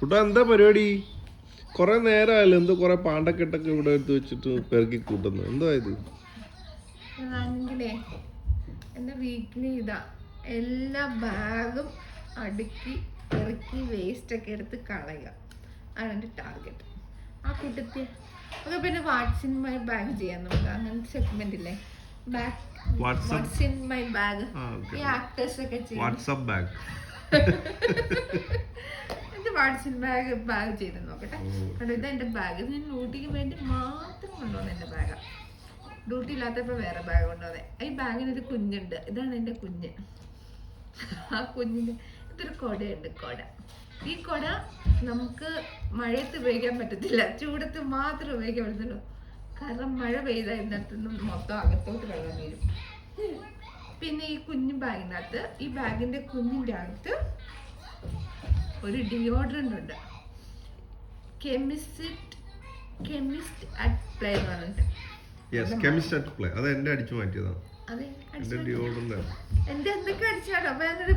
കുട്ടാ എന്താ പരിപാടി? കൊറേ നേരമായല്ലോ, എന്തോ കൊറേ പാണ്ടക്കെട്ടൊക്കെ ഇവിടെ എടുത്ത് വെച്ചിട്ട് പെറുക്കി കൂട്ടുന്നു. എന്തോ ഇത്? എന്റെ വീട്ടില് ഇതാ എല്ലാ ബാഗും അടുക്കി പെറുക്കി വേസ്റ്റ് ഒക്കെ എടുത്ത് കളയുക ആണ് എന്റെ ടാർഗറ്റ്. ആ കൂട്ടത്തിൽ ഒക്കെ പിന്നെ വാട്ട്സ് ഇൻ മൈ ബാഗ് ചെയ്യാൻ നമുക്ക് അങ്ങനത്തെ സെഗ്മെന്റ് ഇല്ലേ, വാട്ട്സ് ഇൻ മൈ ബാഗ്, ഈ ആക്ടേഴ്സ് ഒക്കെ ചെയ്യും. WhatsApp bag what's in bag ചെയ്ത് നോക്കട്ടെ. കാരണം ഇത് എന്റെ ബാഗ്, ഇത് ഞാൻ ഡ്യൂട്ടിക്ക് വേണ്ടി മാത്രം കൊണ്ടുവന്ന എന്റെ ബാഗാ. ഡ്യൂട്ടി ഇല്ലാത്തപ്പോ വേറെ ബാഗ് കൊണ്ടുവന്നേ. ഈ ബാഗിന് ഒരു കുഞ്ഞുണ്ട്, ഇതാണ് എന്റെ കുഞ്ഞ്. ആ കുഞ്ഞിന് ഇതൊരു കൊടയുണ്ട്, കൊട. ഈ കൊട നമുക്ക് മഴയത്ത് ഉപയോഗിക്കാൻ പറ്റത്തില്ല, ചൂടത്ത് മാത്രമേ ഉപയോഗിക്കാൻ പറ്റത്തുള്ളൂ. കാരണം മഴ പെയ്താൽ ഇതിനകത്തുനിന്ന് മൊത്തം അകത്തോട്ട് വെള്ളം വീഴും. പിന്നെ ഈ കുഞ്ഞു ബാഗിനകത്ത്, ഈ ബാഗിന്റെ കുഞ്ഞിന്റെ അകത്ത് ഒരു ഡിയോഡ്രന്റ് ഉണ്ട്, കെമിസ്റ്റ് അറ്റ് പ്ലേ എന്ന് പറഞ്ഞിട്ട്. കെമിസ്റ്റ് അറ്റ് പ്ലേ, അത് എന്റെ അടിച്ചു മാറ്റിയതാണ്. എന്റെ എന്തൊക്കെ അടിച്ചാലോ, അപ്പൊ ഞാനൊരു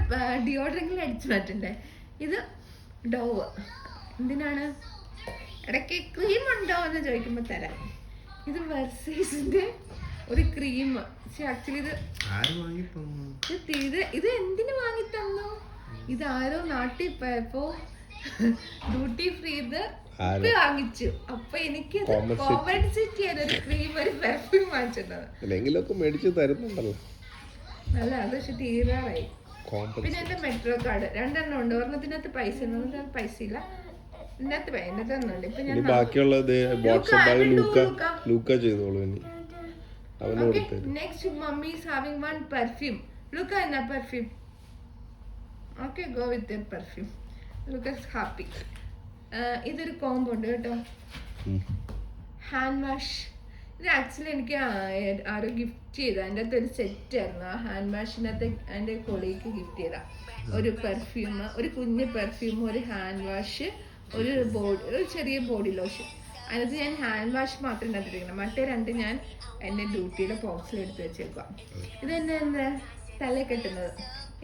ഡിയോഡ്രന്റിൽ അടിച്ചു മാറ്റണ്ടേ. ഇത് ഡോവ്. എന്തിനാണ്? ഇടയ്ക്ക് ക്രീം ഉണ്ടോ എന്ന് ചോദിക്കുമ്പോ തരാം. ഇത് വെർസീസിന്റെ ഒരു ക്രീം. ആക്ച്വലി ഇത് എന്തിനു വാങ്ങി തന്നു? ഇത് ആരോ നാട്ടിൽ പോയപ്പോ ഡ്യൂട്ടി ഫ്രീ വാങ്ങിച്ചു. അപ്പൊ എനിക്ക് കോമ്പൻസേറ്റ് ചെയ്യാൻ ഒരു ക്രീം, ഒരു പെർഫ്യൂം വാങ്ങിച്ചിട്ടുണ്ടല്ലോ. അല്ല, അത് പക്ഷെ തീരാറായി. പിന്നെ എന്റെ മെട്രോ കാർഡ് 2 എണ്ണം ഉണ്ട്. ഒരെണ്ണത്തിനകത്ത് പൈസ ഉണ്ട്, പൈസ ഇല്ല. ഇതിനകത്ത് തന്നുണ്ട്. ഇപ്പൊ ഞാൻ next mummy is having 1 perfume. Luca എന്നാ perfume. Okay, go with your perfume. Luca is happy. ഇതൊരു കോംബോ ഉണ്ട് കേട്ടോ, ഹാൻഡ് വാഷ്. ഇത് ആക്ച്വലി എനിക്ക് ആരോ ഗിഫ്റ്റ് ചെയ്ത, അതിൻ്റെ അകത്ത് ഒരു സെറ്റ് ആയിരുന്നു. ആ ഹാൻഡ് വാഷിനകത്ത് എൻ്റെ കൊളീക്ക് ഗിഫ്റ്റ് ചെയ്ത ഒരു പെർഫ്യൂം, ഒരു കുഞ്ഞ് പെർഫ്യൂം, ഒരു ഹാൻഡ് വാഷ്, ഒരു ചെറിയ ബോഡി ലോഷൻ. അതിനകത്ത് ഞാൻ ഹാൻഡ് വാഷ് മാത്രമേ ഉണ്ടാക്കിയിരിക്കണം, മറ്റേ 2 ഞാൻ എൻ്റെ ഡ്യൂട്ടിയുടെ ബോക്സിൽ എടുത്ത് വെച്ചേക്കുക. ഇത് തന്നെ എന്താ തലയിൽ കെട്ടുന്നത്,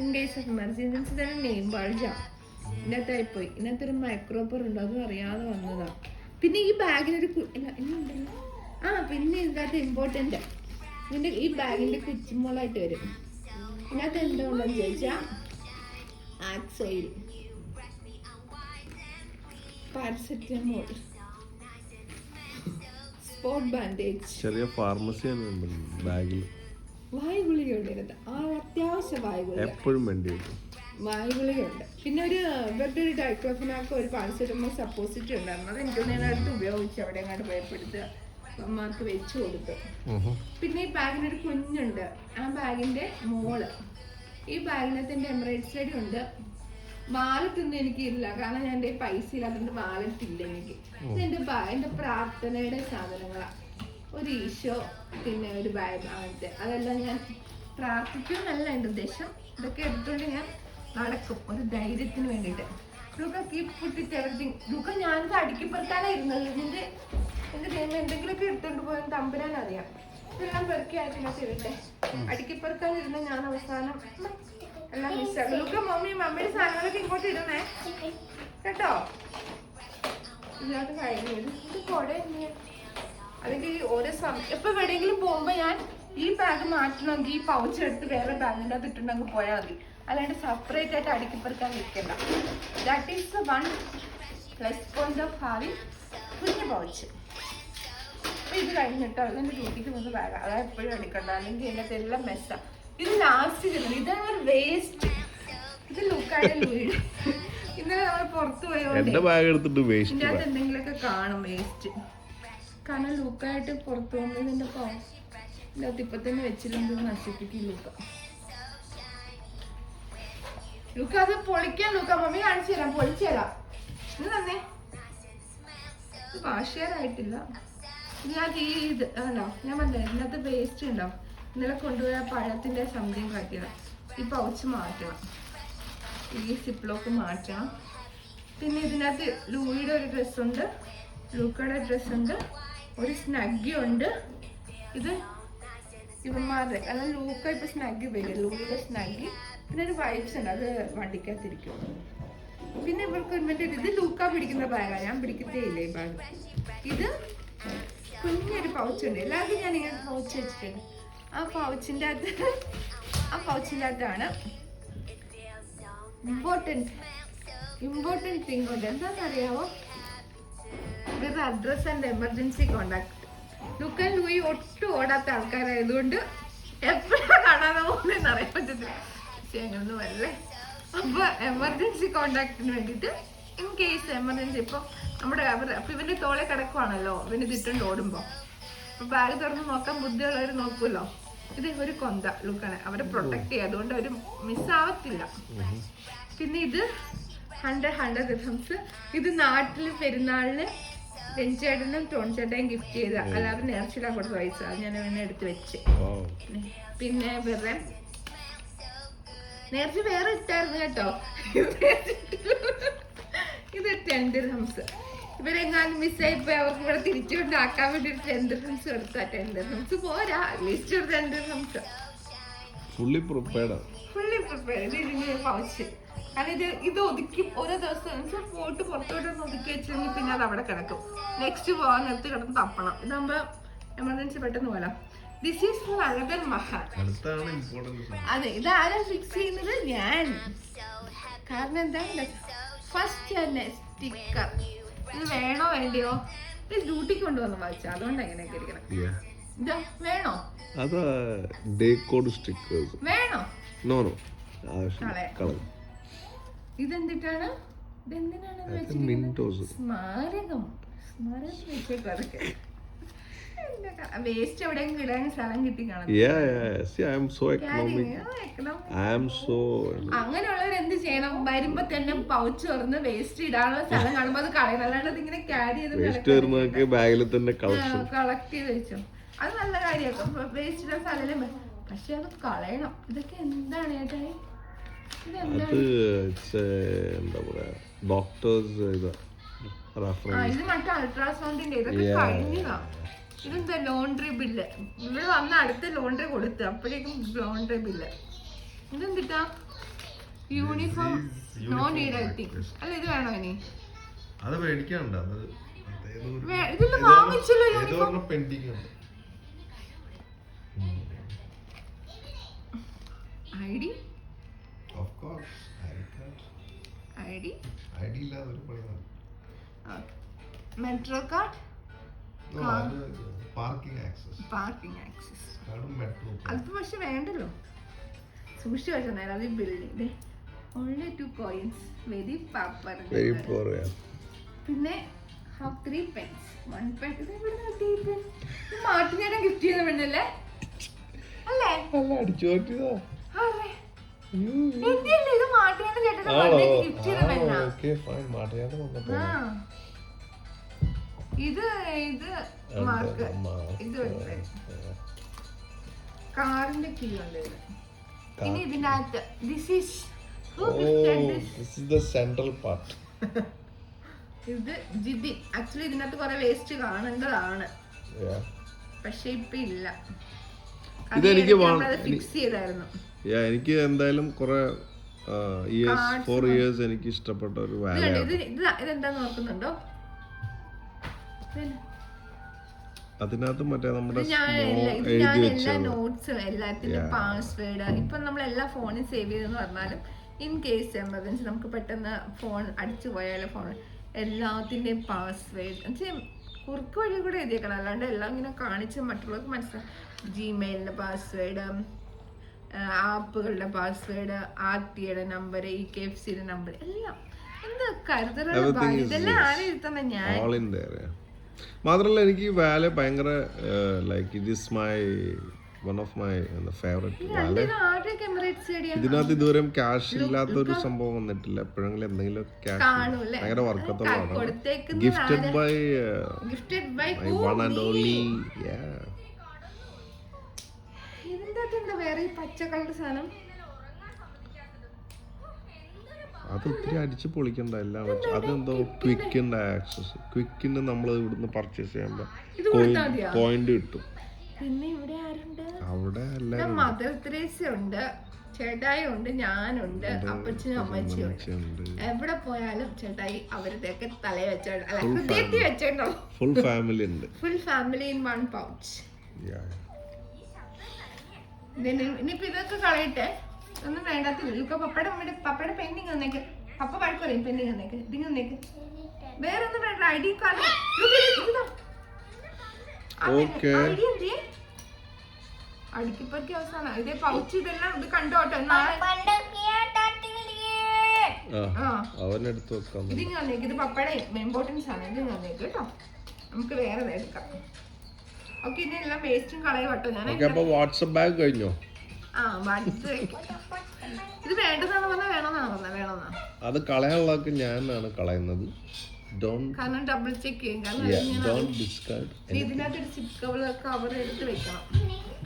ഇൻ കേസ് ഓഫ് എമർജൻസി. തന്നെ നെയിം ബാൾജാണ്. ഇതിനകത്തായിപ്പോയി. ഇതിനകത്തൊരു മൈക്രോപ്പർ ഉണ്ട്, അതും അറിയാതെ വന്നതാണ്. പിന്നെ ഈ ബാഗിനൊരു ഇന്നുണ്ടല്ലോ. പിന്നെ ഇതിനകത്ത് ഇമ്പോർട്ടൻ്റ്, ഇതിൻ്റെ ഈ ബാഗിൻ്റെ കുച്ചിമോളായിട്ട് വരും. ഇതിനകത്ത് എന്തുകൊണ്ടെന്ന് ചോദിച്ചാൽ ആക്സോയിൽ, പാരസെറ്റമോൾ, സ്പോട്ട് ബാൻഡേജ്, ചെറിയ ഫാർമസി ബാഗിൽ വായുഗുളികയുണ്ട്. ഇതിനകത്ത് അത്യാവശ്യം വായുഗുളിക എപ്പോഴും വേണ്ടി വരും. വായുഗുളികയുണ്ട്. പിന്നെ ഇവരുടെ ഒരു ഡൈക്ലോഫിനാക്ക്, ഒരു പാരസെറ്റമോൾ സപ്പോസിറ്റ് ഉണ്ടായിരുന്നു. അത് എനിക്ക് നേരത്തെ ഉപയോഗിച്ച് അവിടെ അങ്ങോട്ട് ഭയപ്പെടുത്തുക, അമ്മമാർക്ക് വെച്ച് കൊടുത്തു. പിന്നെ ഈ ബാഗിനൊരു കുഞ്ഞുണ്ട്, ആ ബാഗിന്റെ മോള്. ഈ ബാഗിനകത്ത് എൻ്റെ എമിറേറ്റ്സ് ഐഡി ഉണ്ട്. വാലറ്റ് ഒന്നും എനിക്കില്ല, കാരണം ഞാൻ എൻ്റെ പൈസ ഇല്ലാത്തതുകൊണ്ട് വാലറ്റ് ഇല്ല എനിക്ക്. എൻ്റെ പ്രാർത്ഥനയുടെ സാധനങ്ങളാണ്, ഒരു ഈശോ, പിന്നെ ഒരു ബാഗ്, അങ്ങനത്തെ. അതെല്ലാം ഞാൻ പ്രാർത്ഥിക്കുമെന്നല്ല എൻ്റെ ഉദ്ദേശം. ഇതൊക്കെ എടുത്തുകൊണ്ട് ഞാൻ നടക്കും ഒരു ധൈര്യത്തിന് വേണ്ടിയിട്ട്. ലൂക്ക കീപ് പുട്ട് ഇറ്റ് എവറിത്തിങ്. ലൂക്ക ഞാനിത് അടുക്കിപ്പറക്കാനായിരുന്നത്. എന്റെ ദൈവം എന്തെങ്കിലുമൊക്കെ എടുത്തോണ്ട് പോയാൽ തമ്പുരാൻ അറിയാം. ഇതെല്ലാം പെറുക്കി ആയിട്ടിനകത്ത് ഇരട്ടെ. അടുക്കിപ്പറക്കാനിരുന്ന ഞാൻ അവസാനം എല്ലാം മിസ്സാക്കും. ലൂക്ക മമ്മിയുടെ സാധനങ്ങളൊക്കെ ഇങ്ങോട്ട് ഇടണേ കേട്ടോ. ഇതിനകത്ത് കഴിഞ്ഞു. ഇത് കൊട തന്നെയാണ്. അല്ലെങ്കിൽ ഓരോ സമയം എപ്പോൾ എവിടെയെങ്കിലും പോകുമ്പോൾ ഞാൻ ഈ ബാഗ് മാറ്റണമെങ്കിൽ ഈ പൗച്ച് എടുത്ത് വേറെ ബാഗിൻ്റെ അത് ഇട്ടുണ്ടെങ്കിൽ പോയാൽ മതി. അല്ലാണ്ട് സെപ്പറേറ്റ് ആയിട്ട് അടുക്കിപ്പറക്കാൻ നിൽക്കണ്ട. That is the 1 plus point of having കുഞ്ഞു പൗച്ച്. അപ്പോൾ ഇത് കഴിഞ്ഞിട്ടോ അതിൻ്റെ ഡ്യൂട്ടിക്ക് വന്ന് ബാഗ്, അതായത് എപ്പോഴും എടുക്കണ്ട, അല്ലെങ്കിൽ ഇതിനകത്ത് എല്ലാം മെസ്സാണ്. ഇത് ലാസ്റ്റ് ചെയ്യുന്നത്, ഇതാണ് ഒരു വേസ്റ്റ്. ഇത് ലുക്കായുടെ വീട്. ഇന്നലെ നമ്മൾ പുറത്ത് പോയതുകൊണ്ട് ഇതിൻ്റെ അകത്ത് എന്തെങ്കിലുമൊക്കെ കാണും വേസ്റ്റ്. കാരണം ലൂക്കായിട്ട് പുറത്തു പോകുമ്പോൾ ഇതിൻ്റെ ഇതിൻ്റെ അകത്ത് ഇപ്പം തന്നെ വെച്ചില്ലെങ്കിൽ നശിപ്പിക്കും ലൂക്ക. അത് പൊളിക്കാൻ ലൂക്ക, മമ്മി കാണിച്ചു തരാം, പൊളിച്ചു തരാം. ഇത് തന്നെ വാഷുകാരായിട്ടില്ല. ഇതിനകത്ത് ഇത് ആണോ ഞാൻ പറഞ്ഞത്, ഇതിനകത്ത് വേസ്റ്റ് ഉണ്ടാവും. ഇന്നലെ കൊണ്ടുപോയ പഴത്തിൻ്റെ സംതിങ് കാട്ടിയതാണ്. ഈ പൗച്ച് മാറ്റണം, ഈ സിപ്ലോക്ക് മാറ്റണം. പിന്നെ ഇതിനകത്ത് ലൂയിയുടെ ഒരു ഡ്രസ്സുണ്ട്, ലൂക്കയുടെ ഡ്രസ്സുണ്ട്, ഒരു സ്നഗ്ഗി ഉണ്ട്. ഇത് ഇവന്മാരുടെ, അല്ല ലൂക്ക ഇപ്പൊ സ്നഗ്ഗി ഉപയോഗിക്കും, ലൂയുടെ സ്നഗ്ഗി. പിന്നെ ഒരു വൈബ്സ് ഉണ്ട്, അത് വണ്ടിക്കകത്തിരിക്കും. പിന്നെ പിന്നെ ഇവർക്ക് മറ്റേ ഇത് ലൂക്ക പിടിക്കുന്ന ബാഗാണ്, ഞാൻ പിടിക്കത്തേ ഇല്ല ഈ ബാഗ്. ഇത് കുഞ്ഞൊരു പൗച്ചുണ്ട്, എല്ലാവർക്കും ഞാൻ ഇങ്ങനെ പൗച്ച് വെച്ചിട്ടുണ്ട്. ആ പൗച്ചിൻ്റെ അകത്താണ് ഇമ്പോർട്ടൻറ്റ് തിങ് ഉണ്ട്. എന്താണെന്നറിയാമോ? ഇവരുടെ അഡ്രസ് ആൻഡ് എമർജൻസി കോണ്ടാക്ട്. ലുക്കൻ ലൂയി ഒട്ടും ഓടാത്ത ആൾക്കാരായതുകൊണ്ട് എപ്പോഴാണ് കാണാതെ പോകുന്നതെന്ന് അറിയാൻ പറ്റത്തില്ല. പക്ഷെ അങ്ങനൊന്നും വരല്ലേ. അപ്പൊ എമർജൻസി കോണ്ടാക്ടിന് വേണ്ടിയിട്ട് ഇൻ കേസ് എമർജൻസി ഇപ്പൊ നമ്മുടെ അപ്പൊ ഇവന്റെ തോളെ കിടക്കുവാണല്ലോ, ഇവന് തിട്ടുണ്ട് ഓടുമ്പോ. അപ്പൊ ബാഗ് തുറന്ന് നോക്കാൻ ബുദ്ധിയുള്ളവർ നോക്കുമല്ലോ. ഇത് ഒരു കൊന്ത ലുക്കാണ്, അവരെ പ്രൊട്ടക്ട് ചെയ്യുക, അതുകൊണ്ട് അവര് മിസ്സാവത്തില്ല. പിന്നെ ഇത് 100 ദിർഹംസ്. ഇത് നാട്ടില് പെരുന്നാളിന് രഞ്ജേട്ടനും ടോൺചേട്ടയും ഗിഫ്റ്റ് ചെയ്ത, അല്ലാതെ നേർച്ചിടാൻ കൊടുത്ത പൈസ, അത് ഞാൻ അവനെ എടുത്ത് വെച്ച്. പിന്നെ വേറെ നേർച്ച വേറെ ഇട്ടായിരുന്നു കേട്ടോ. ഇത് 10 ദിർഹംസ്. ഇവരെങ്ങാനും മിസ്സായിപ്പോയി അവർക്ക് ഇവിടെ തിരിച്ചുകൊണ്ടാക്കാൻ വേണ്ടി 10 ദിർഹംസ് കൊടുത്താ. 10 ദിർഹംസ് പോരാ, അറ്റ്ലീസ്റ്റ് ഒരു 10 ദിർഹംസ്. Fully prepared. ഇത് ഇതിന്റെ പൗച്ച്. കാരണം ഇത് ഒതുക്കി ഓരോ ദിവസം പോയിട്ട് പുറത്തോട്ട് ഒതുക്കി വെച്ചിരുന്നെങ്കിൽ പിന്നെ അത് അവിടെ കിടക്കും. നെക്സ്റ്റ് പോകാൻ നേരത്ത് കിടന്ന് തപ്പണം. ഇതാകുമ്പോ എമർജൻസി പെട്ടെന്ന് പോകാം. ദിസ് ഈസ് ഫോർ അഴകൻ മഹാൻ. അതെ, ഇത് ആരാ ഫിക്സ് ചെയ്യുന്നത്? ഞാൻ. കാരണം എന്താ, ഫസ്റ്റ് തന്നെ സ്റ്റിക്കർ. ഇത് വേണോ വേണ്ടിയോ? ഇത് ഡ്യൂട്ടിക്ക് കൊണ്ടുവന്ന വായിച്ച, അതുകൊണ്ട് എങ്ങനെയൊക്കെ ഇരിക്കണം. ഇതാ വേണോ? വേണോ? ഇതെന്തിട്ടാണ്? സ്മാരകം. വെച്ചേക്കും. വേസ്റ്റ് എവിടെയെങ്കിലും ഇടാൻ സ്ഥലം കിട്ടി കാണും. അങ്ങനെയുള്ളവർ എന്ത് ചെയ്യണം? വരുമ്പോ തന്നെ പൗച്ച് തുറന്ന് വേസ്റ്റ് ഇടാനുള്ള സ്ഥലം കാണുമ്പോ അത് കളയണം. അല്ലാണ്ട് ഇതിങ്ങനെ ക്യാരി ചെയ്ത് കളക്ട് ചെയ്ത് വെച്ചോ. അത് നല്ല കാര്യമാക്കും, വേസ്റ്റ് ഇടാൻ സ്ഥലം. പക്ഷെ അത് കളയണം. ഇതൊക്കെ എന്താണ് ചേട്ടായി? ഇത് മറ്റേ അൾട്രാസൗണ്ടിന്റെ ഇതൊക്കെ കഴിഞ്ഞതാ. ഇതെന്താ ലോണ്ട്രി ബില്ല്. ഇവിടെ വന്ന അടുത്ത ലോണ്ട്രി കൊടുത്ത്, അപ്പോഴേക്കും ലോണ്ട്രി ബില്ല്. ഇതെന്തിട്ടാ? Uniform no need I think. അല്ല ഇത് വേണോ ഇനി? ഇതില് വാങ്ങിച്ചല്ലോ uniform. ID metro card, parking access. അത് പക്ഷെ വേണ്ടല്ലോ, സൂക്ഷിച്ചു വെച്ചാൽ അത് building. Only 2 coins, very pauper. പിന്നെ 3 pence, 1 pen. ഇത് മാട്ടിനേരം ഗിഫ്റ്റ് ചെയ്ത പെണ്ണല്ലേ? അല്ലേ? ഇത് മാട്ടിനേരം ചേട്ടൻ ഗിഫ്റ്റ് ചെയ്ത പെണ്ണാ. ഇത് മാർക്ക്. ഇത് കാറിന്റെ കീ ഉണ്ട്. ഇനി ഇതിനകത്ത് ഇത് ജിതി. ആക്ച്വലി ഇതിനകത്ത് കുറെ വേസ്റ്റ് കാണേണ്ടതാണ്, പക്ഷെ ഇപ്പൊ ഇല്ല. ഫിക്സ് ചെയ്തായിരുന്നു. എനിക്ക് എന്തായാലും കുറെ 4 years എനിക്ക് ഇഷ്ടപ്പെട്ട ഒരു ഇതെന്താന്ന് നോക്കുന്നുണ്ടോ? അതിനകത്ത് മറ്റേ നമ്മുടെ എല്ലാ നോട്ട്സും എല്ലാത്തിന്റെയും പാസ്വേഡ്. ഇപ്പൊ നമ്മൾ എല്ലാ ഫോണും സേവ് ചെയ്തെന്ന് പറഞ്ഞാലും ഇൻ കേസ് എമർജൻസി നമുക്ക് പെട്ടെന്ന് ഫോൺ അടിച്ചു പോയാലോ, ഫോൺ എല്ലാത്തിന്റെയും പാസ്വേഡ് കുറുക്ക് വഴി കൂടെ എഴുതിയേക്കണം. അല്ലാണ്ട് എല്ലാം ഇങ്ങനെ കാണിച്ച് മറ്റുള്ളവർക്ക് മനസ്സിലാവും. ജിമെയിലിന്റെ പാസ്വേഡ്, ആപ്പുകളുടെ പാസ്വേഡ്, RTയുടെ നമ്പർ, KFCയുടെ നമ്പർ, എല്ലാം. എന്ത് കരുതലുള്ള ഇതെല്ലാം ആരെ ഇരുത്തുന്ന ഞാൻ. മാത്രല്ല എനിക്ക് വാലെ ഭയങ്കര like it is my one of my favourite wallet. ഇതിനകത്ത് ഇതുവരെ ക്യാഷ് ഇല്ലാത്തൊരു സംഭവം വന്നിട്ടില്ല. എപ്പോഴെങ്കിലും എന്തെങ്കിലും ക്യാഷ് ഭയങ്കര വർക്കത്തുള്ളതാണ്. Gifted by my one and only. അത് ഒത്തിരി അടിച്ച് പൊളിക്കണ്ട എല്ലാം വെച്ച്. അതെന്തോ ക്വിക്കിന്റെ ആക്സസ്. ക്വിക്കിന് നമ്മൾ ഇവിടുന്ന് പർച്ചേസ് ചെയ്യുമ്പോ പോയിന്റ് കിട്ടും. പിന്നെ ഇവിടെ ആരുണ്ട്? അവിടെ മദർ തെരേസ ഉണ്ട്, ചേട്ടായി ഉണ്ട്, ഞാനുണ്ട്, അപ്പച്ചനും അമ്മച്ചിയും ഉണ്ട്. എവിടെ പോയാലും ചേട്ടായി അവരുടെയൊക്കെ തലയിൽ വെച്ചോണ്ട് അല്ല ഹൃദയത്തിൽ വെച്ചോണ്ടോ. ഫുൾ ഫാമിലി ഉണ്ട്. Full family in one pouch. ഇനിയിപ്പോ ഇതൊക്കെ കളയട്ടെ, ഒന്നും വേണ്ടാത്തില്ല. ഇപ്പൊ പപ്പയുടെ പെൻഡിങ് വന്നേക്ക്. പപ്പ വഴക്ക് പറയും പെൻഡിങ് വന്നേക്ക്, ഇതിങ് വന്നേക്ക്. വേറെ ഒന്നും വേണ്ട. ഐ ഡി കാർഡ് അടുക്കിപ്പറ്റി അവസാനം ഇതേ പൗച്ച് ഇതെല്ലാം ഇത് കണ്ടോട്ടെ. ഇതിങ് വന്നേക്ക്. ഇത് പപ്പയുടെ ഇമ്പോർട്ടൻസ് ആണ്. ഇതിങ് വന്നേക്ക് കേട്ടോ. നമുക്ക് വേറെ എടുക്കാം. ഓക്കെ, ഇതിനെല്ലാം വേസ്റ്റും കളയട്ടോ. ഞാൻ വാട്സ്ആപ്പ് ബാഗ് കഴിഞ്ഞോ? ഇത് വേണ്ടതാണ് പറഞ്ഞാൽ വേണമെന്നാ അത് കളയാനുള്ളതൊക്കെ ഞാനാണ് കളയുന്നത്. കാരണം ഡബിൾ ചെക്ക് ചെയ്യും. കാരണം ഇതിനകത്ത് ഒരു സിപ്പ് കവർ എടുത്ത് വെക്കണം.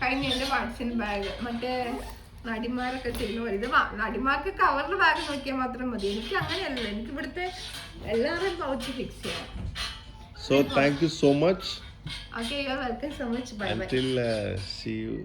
കഴിഞ്ഞ എന്റെ വാട്സിൻ ബാഗ് മറ്റേ നടിമാരൊക്കെ ചെയ്യുന്ന ഇത് നടിമാർക്ക് കവറിൽ ബാഗ് നോക്കിയാൽ മാത്രം മതി. എനിക്ക് അങ്ങനെയല്ല, എനിക്ക് ഇവിടുത്തെ എല്ലാവരും പൗച്ച് ഫിക്സ് ചെയ്യണം. So thank you so much. Okay, you are welcome so much. Bye bye. Until see you.